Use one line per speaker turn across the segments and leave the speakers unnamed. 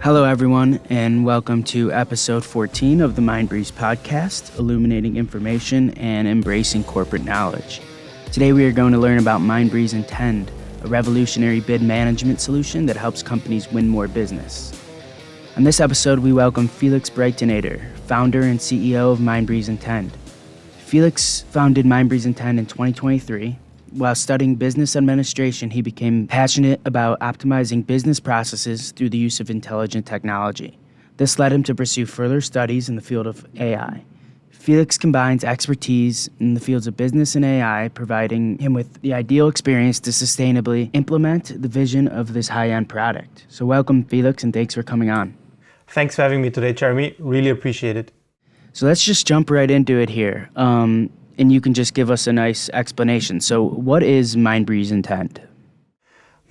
Hello, everyone, and welcome to episode 14 of the Mindbreeze podcast, illuminating information and embracing corporate knowledge. Today, we are going to learn about Mindbreeze InTend, a revolutionary bid management solution that helps companies win more business. On this episode, we welcome Felix Breiteneder, founder and CEO of Mindbreeze InTend. Felix founded Mindbreeze InTend in 2023. While studying business administration, he became passionate about optimizing business processes through the use of intelligent technology. This led him to pursue further studies in the field of AI. Felix combines expertise in the fields of business and AI, providing him with the ideal experience to sustainably implement the vision of this high-end product. So welcome, Felix, and thanks for coming on.
Thanks for having me today, Jeremy. Really appreciate it.
So let's just jump right into it here. And you can just give us a nice explanation. So what is Mindbreeze InTend?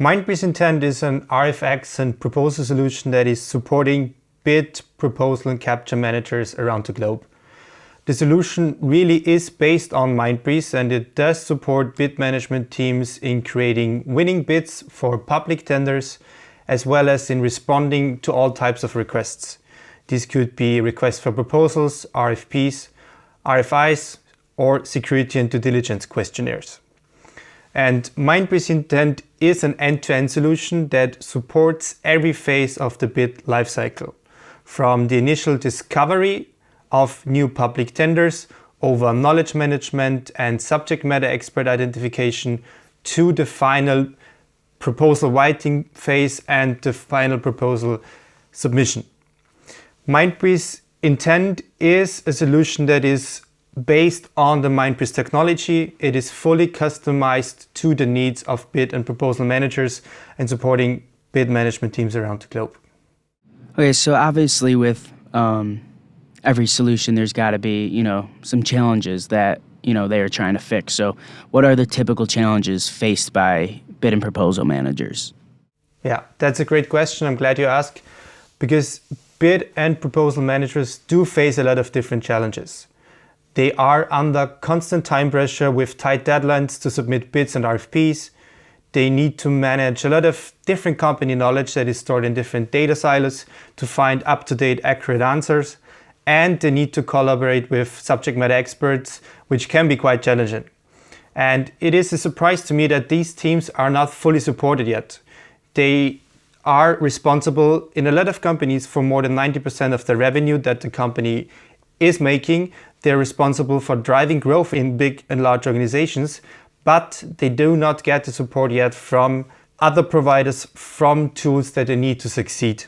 Mindbreeze InTend is an RFX and proposal solution that is supporting bid, proposal, and capture managers around the globe. The solution really is based on Mindbreeze, and it does support bid management teams in creating winning bids for public tenders, as well as in responding to all types of requests. These could be requests for proposals, RFPs, RFIs, or security and due diligence questionnaires. And Mindbreeze InTend is an end-to-end solution that supports every phase of the bid lifecycle, from the initial discovery of new public tenders over knowledge management and subject matter expert identification to the final proposal writing phase and the final proposal submission. Mindbreeze InTend is a solution that is based on the Mindbreeze technology. It is fully customized to the needs of bid and proposal managers and supporting bid management teams around the globe.
Okay, so obviously with every solution, there's got to be, some challenges that, they are trying to fix. So what are the typical challenges faced by bid and proposal managers?
Yeah, that's a great question. I'm glad you asked, because bid and proposal managers do face a lot of different challenges. They are under constant time pressure with tight deadlines to submit bids and RFPs. They need to manage a lot of different company knowledge that is stored in different data silos to find up-to-date, accurate answers. And they need to collaborate with subject matter experts, which can be quite challenging. And it is a surprise to me that these teams are not fully supported yet. They are responsible in a lot of companies for more than 90% of the revenue that the company is making. They're responsible for driving growth in big and large organizations, but they do not get the support yet from other providers, from tools that they need to succeed.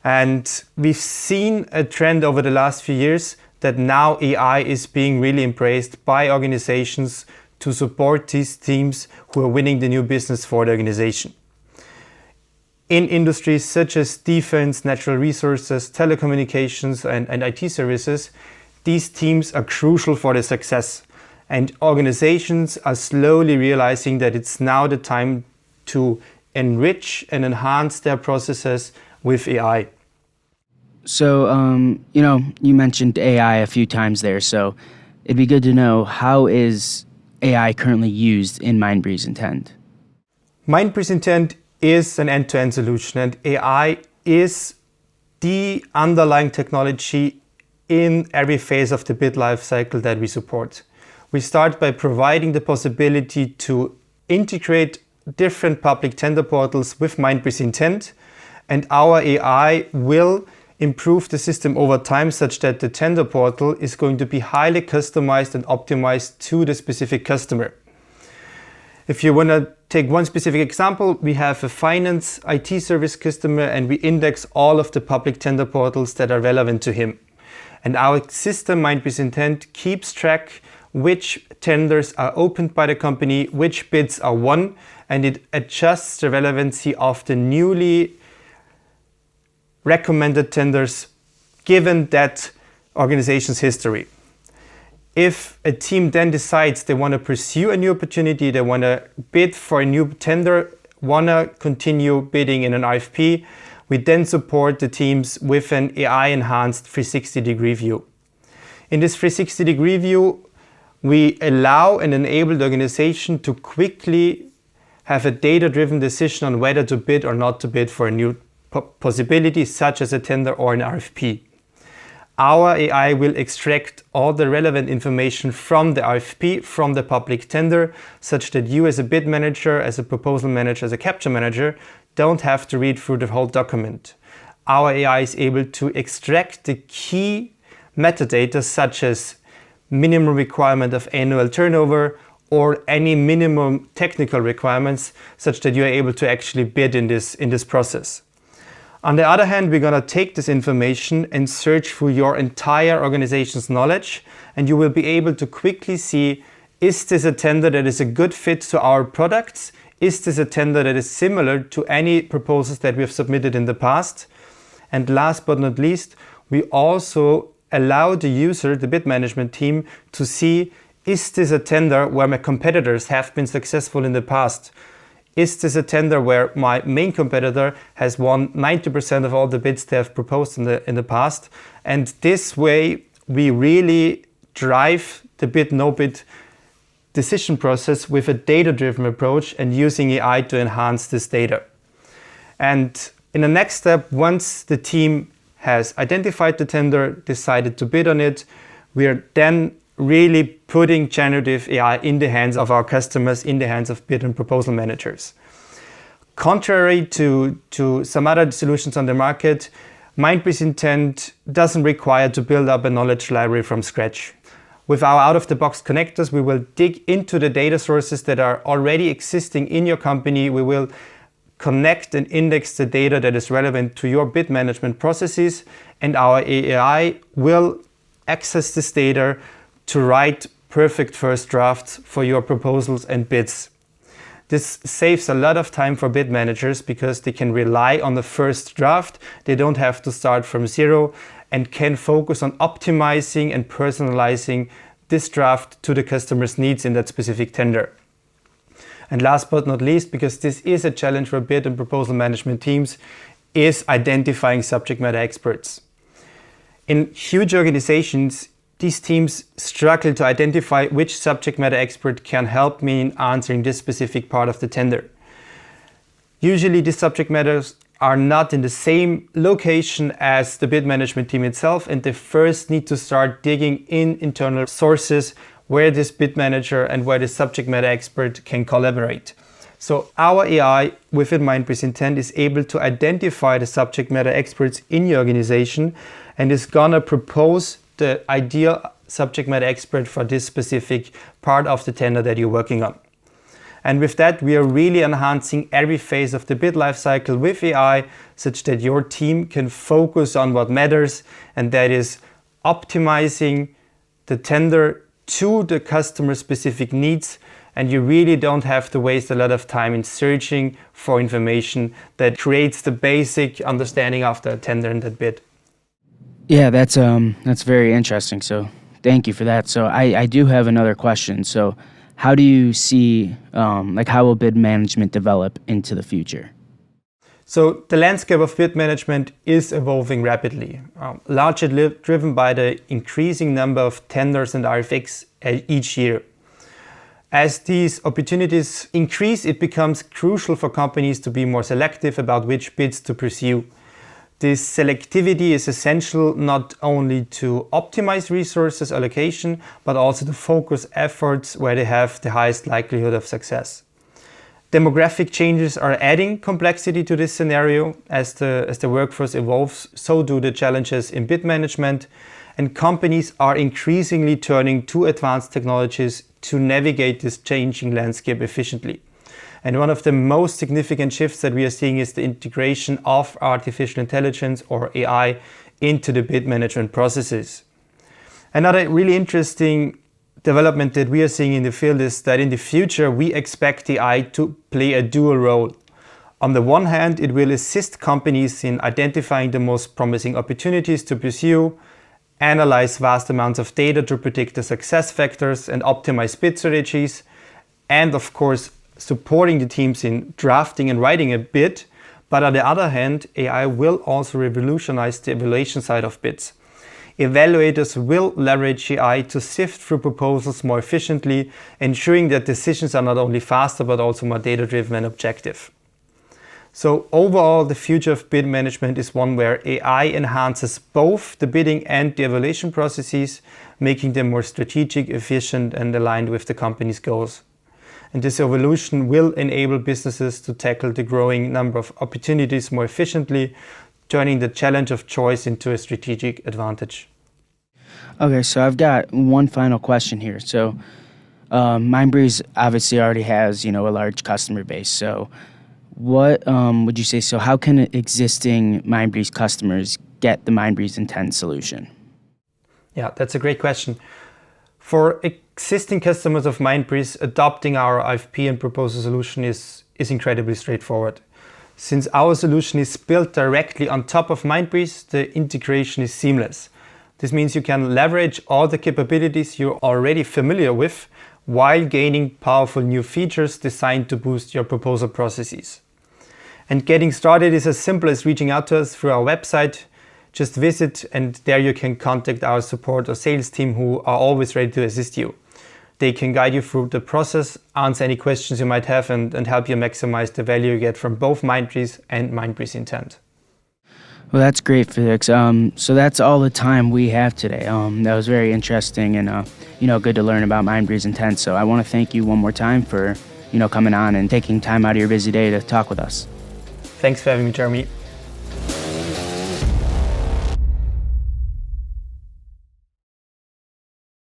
And we've seen a trend over the last few years that now AI is being really embraced by organizations to support these teams who are winning the new business for the organization. In industries such as defense, natural resources, telecommunications, and IT services, these teams are crucial for their success, and organizations are slowly realizing that it's now the time to enrich and enhance their processes with AI.
So, you mentioned AI a few times there, so it'd be good to know, how is AI currently used in Mindbreeze InTend?
Mindbreeze InTend is an end-to-end solution, and AI is the underlying technology in every phase of the bid lifecycle that we support. We start by providing the possibility to integrate different public tender portals with Mindbreeze InTend, and our AI will improve the system over time such that the tender portal is going to be highly customized and optimized to the specific customer. If you want to take one specific example, we have a finance IT service customer, and we index all of the public tender portals that are relevant to him. And our system, Mindbreeze InTend, keeps track which tenders are opened by the company, which bids are won, and it adjusts the relevancy of the newly recommended tenders given that organization's history. If a team then decides they want to pursue a new opportunity, they want to bid for a new tender, want to continue bidding in an RFP, we then support the teams with an AI-enhanced 360-degree view. In this 360-degree view, we allow and enable the organization to quickly have a data-driven decision on whether to bid or not to bid for a new possibility, such as a tender or an RFP. Our AI will extract all the relevant information from the RFP, from the public tender, such that you as a bid manager, as a proposal manager, as a capture manager, don't have to read through the whole document. Our AI is able to extract the key metadata, such as minimum requirement of annual turnover or any minimum technical requirements, such that you are able to actually bid in this process. On the other hand, we're going to take this information and search through your entire organization's knowledge, and you will be able to quickly see, is this a tender that is a good fit to our products? Is this a tender that is similar to any proposals that we have submitted in the past? And last but not least, we also allow the user, the bid management team, to see, is this a tender where my competitors have been successful in the past? Is this a tender where my main competitor has won 90% of all the bids they have proposed in the past? And this way, we really drive the bid, no bid decision process with a data-driven approach and using AI to enhance this data. And in the next step, once the team has identified the tender, decided to bid on it, we are then really putting generative AI in the hands of our customers, in the hands of bid and proposal managers. Contrary to some other solutions on the market, Mindbreeze InTend doesn't require to build up a knowledge library from scratch. With our out-of-the-box connectors, we will dig into the data sources that are already existing in your company. We will connect and index the data that is relevant to your bid management processes, and our AI will access this data to write perfect first drafts for your proposals and bids. This saves a lot of time for bid managers because they can rely on the first draft. They don't have to start from zero and can focus on optimizing and personalizing this draft to the customer's needs in that specific tender. And last but not least, because this is a challenge for bid and proposal management teams, is identifying subject matter experts. In huge organizations, these teams struggle to identify which subject matter expert can help me in answering this specific part of the tender. Usually these subject matters are not in the same location as the bid management team itself, and they first need to start digging in internal sources where this bid manager and where the subject matter expert can collaborate. So our AI within Mindbreeze InTend is able to identify the subject matter experts in your organization and is gonna propose the ideal subject matter expert for this specific part of the tender that you're working on. And with that, we are really enhancing every phase of the bid lifecycle with AI, such that your team can focus on what matters, and that is optimizing the tender to the customer specific needs. And you really don't have to waste a lot of time in searching for information that creates the basic understanding of the tender and that bid.
Yeah, that's very interesting. So thank you for that. So I do have another question. So how do you see, how will bid management develop into the future?
So the landscape of bid management is evolving rapidly, largely driven by the increasing number of tenders and RFX each year. As these opportunities increase, it becomes crucial for companies to be more selective about which bids to pursue. This selectivity is essential not only to optimize resources allocation, but also to focus efforts where they have the highest likelihood of success. Demographic changes are adding complexity to this scenario. As the workforce evolves, so do the challenges in bid management, and companies are increasingly turning to advanced technologies to navigate this changing landscape efficiently. And one of the most significant shifts that we are seeing is the integration of artificial intelligence or AI into the bid management processes. Another really interesting development that we are seeing in the field is that in the future we expect AI to play a dual role. On the one hand, it will assist companies in identifying the most promising opportunities to pursue, analyze vast amounts of data to predict the success factors and optimize bid strategies, and of course supporting the teams in drafting and writing a bid. But on the other hand, AI will also revolutionize the evaluation side of bids. Evaluators will leverage AI to sift through proposals more efficiently, ensuring that decisions are not only faster but also more data-driven and objective. So overall, the future of bid management is one where AI enhances both the bidding and the evaluation processes, making them more strategic, efficient, and aligned with the company's goals. And this evolution will enable businesses to tackle the growing number of opportunities more efficiently, turning the challenge of choice into a strategic advantage.
Okay, so I've got one final question here. So Mindbreeze obviously already has, a large customer base. So what would you say? So how can existing Mindbreeze customers get the Mindbreeze InTend solution?
Yeah, that's a great question. For existing customers of Mindbreeze, adopting our RFP and proposal solution is incredibly straightforward. Since our solution is built directly on top of Mindbreeze, the integration is seamless. This means you can leverage all the capabilities you're already familiar with while gaining powerful new features designed to boost your proposal processes. And getting started is as simple as reaching out to us through our website. Just visit, and there you can contact our support or sales team, who are always ready to assist you. They can guide you through the process, answer any questions you might have, and help you maximize the value you get from both Mindbreeze and Mindbreeze InTend.
Well, that's great, Felix. So that's all the time we have today. That was very interesting and, good to learn about Mindbreeze InTend. So I want to thank you one more time for, coming on and taking time out of your busy day to talk with us.
Thanks for having me, Jeremy.